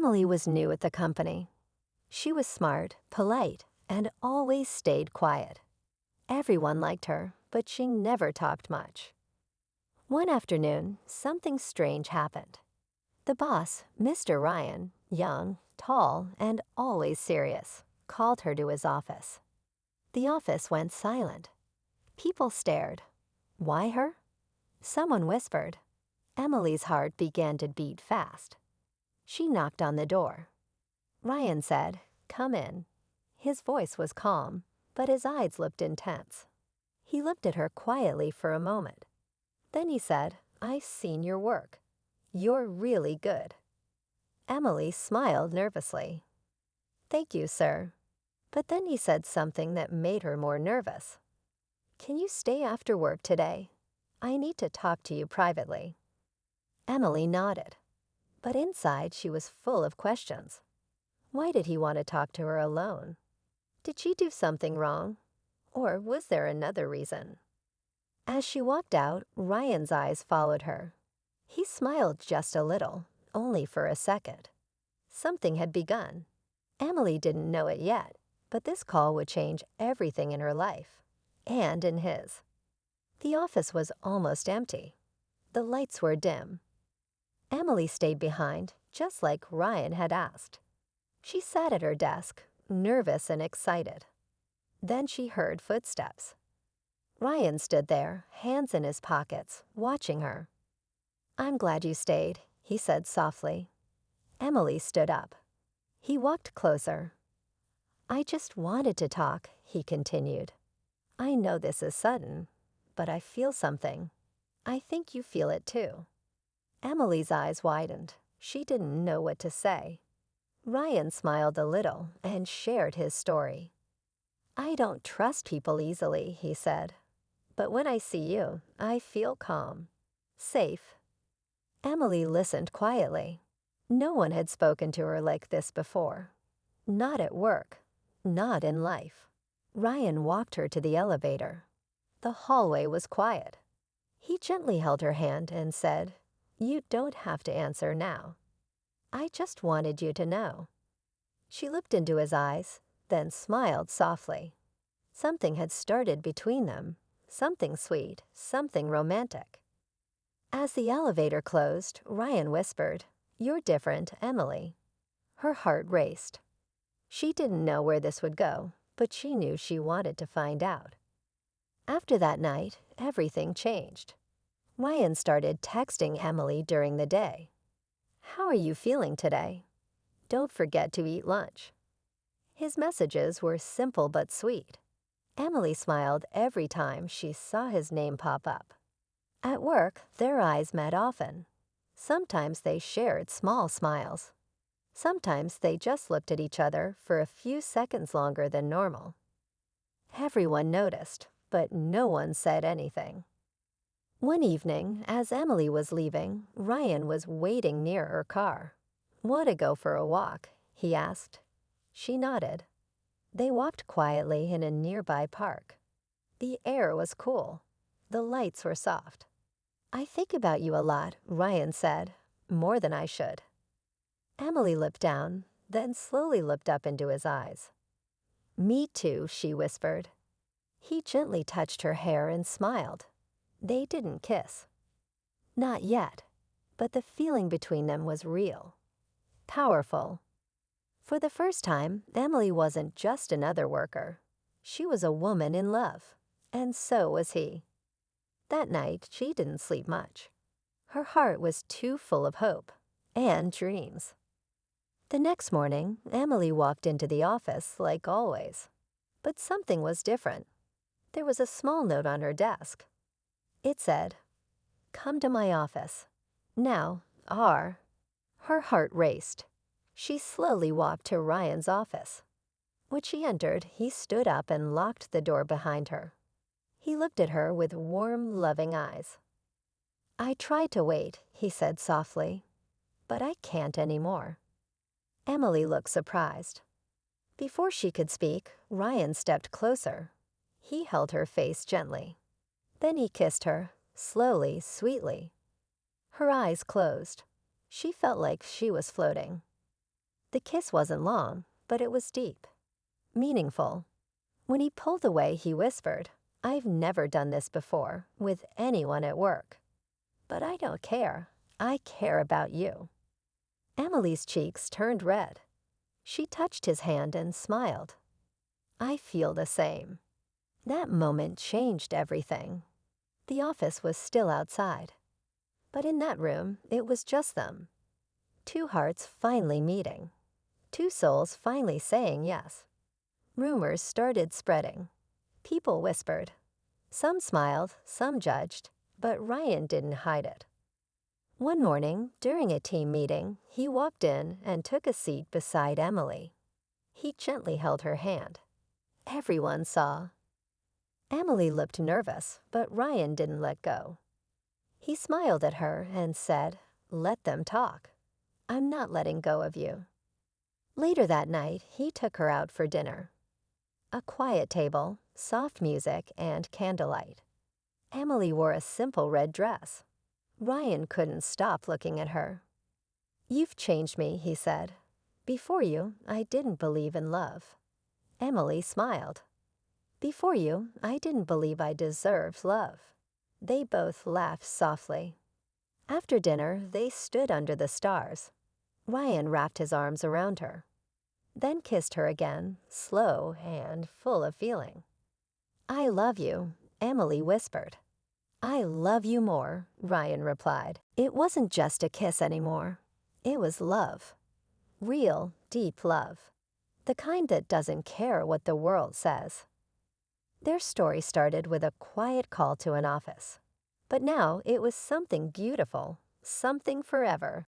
Emily was new at the company. She was smart, polite, and always stayed quiet. Everyone liked her, but she never talked much. One afternoon, something strange happened. The boss, Mr. Ryan, young, tall, and always serious, called her to his office. The office went silent. People stared. Why her? Someone whispered. Emily's heart began to beat fast. She knocked on the door. Ryan said, "Come in." His voice was calm, but his eyes looked intense. He looked at her quietly for a moment. Then he said, "I've seen your work. You're really good." Emily smiled nervously. "Thank you, sir." But then he said something that made her more nervous. "Can you stay after work today? I need to talk to you privately." Emily nodded, but inside she was full of questions. Why did he want to talk to her alone? Did she do something wrong? Or was there another reason? As she walked out, Ryan's eyes followed her. He smiled just a little, only for a second. Something had begun. Emily didn't know it yet, but this call would change everything in her life, and in his. The office was almost empty. The lights were dim. Emily stayed behind, just like Ryan had asked. She sat at her desk, nervous and excited. Then she heard footsteps. Ryan stood there, hands in his pockets, watching her. "I'm glad you stayed," he said softly. Emily stood up. He walked closer. "I just wanted to talk," he continued. "I know this is sudden, but I feel something. I think you feel it too." Emily's eyes widened. She didn't know what to say. Ryan smiled a little and shared his story. "I don't trust people easily," he said. "But when I see you, I feel calm. Safe." Emily listened quietly. No one had spoken to her like this before. Not at work. Not in life. Ryan walked her to the elevator. The hallway was quiet. He gently held her hand and said, "You don't have to answer now. I just wanted you to know." She looked into his eyes, then smiled softly. Something had started between them, something sweet, something romantic. As the elevator closed, Ryan whispered, "You're different, Emily." Her heart raced. She didn't know where this would go, but she knew she wanted to find out. After that night, everything changed. Ryan started texting Emily during the day. "How are you feeling today? Don't forget to eat lunch." His messages were simple but sweet. Emily smiled every time she saw his name pop up. At work, their eyes met often. Sometimes they shared small smiles. Sometimes they just looked at each other for a few seconds longer than normal. Everyone noticed, but no one said anything. One evening, as Emily was leaving, Ryan was waiting near her car. "Want to go for a walk?" he asked. She nodded. They walked quietly in a nearby park. The air was cool. The lights were soft. "I think about you a lot," Ryan said, "more than I should." Emily looked down, then slowly looked up into his eyes. "Me too," she whispered. He gently touched her hair and smiled. They didn't kiss. Not yet, but the feeling between them was real. Powerful. For the first time, Emily wasn't just another worker. She was a woman in love, and so was he. That night, she didn't sleep much. Her heart was too full of hope and dreams. The next morning, Emily walked into the office like always. But something was different. There was a small note on her desk. It said, "Come to my office. Now, R." Her heart raced. She slowly walked to Ryan's office. When she entered, he stood up and locked the door behind her. He looked at her with warm, loving eyes. "I tried to wait," he said softly, "but I can't anymore." Emily looked surprised. Before she could speak, Ryan stepped closer. He held her face gently. Then he kissed her, slowly, sweetly. Her eyes closed. She felt like she was floating. The kiss wasn't long, but it was deep, meaningful. When he pulled away, he whispered, "I've never done this before with anyone at work. But I don't care. I care about you." Emily's cheeks turned red. She touched his hand and smiled. "I feel the same." That moment changed everything. The office was still outside. But in that room, it was just them. Two hearts finally meeting. Two souls finally saying yes. Rumors started spreading. People whispered. Some smiled, some judged, but Ryan didn't hide it. One morning, during a team meeting, he walked in and took a seat beside Emily. He gently held her hand. Everyone saw. Emily looked nervous, but Ryan didn't let go. He smiled at her and said, "Let them talk. I'm not letting go of you." Later that night, he took her out for dinner. A quiet table, soft music, and candlelight. Emily wore a simple red dress. Ryan couldn't stop looking at her. "You've changed me," he said. "Before you, I didn't believe in love." Emily smiled. "Before you, I didn't believe I deserved love." They both laughed softly. After dinner, they stood under the stars. Ryan wrapped his arms around her, then kissed her again, slow and full of feeling. "I love you," Emily whispered. "I love you more," Ryan replied. It wasn't just a kiss anymore. It was love. Real, deep love. The kind that doesn't care what the world says. Their story started with a quiet call to an office. But now it was something beautiful, something forever.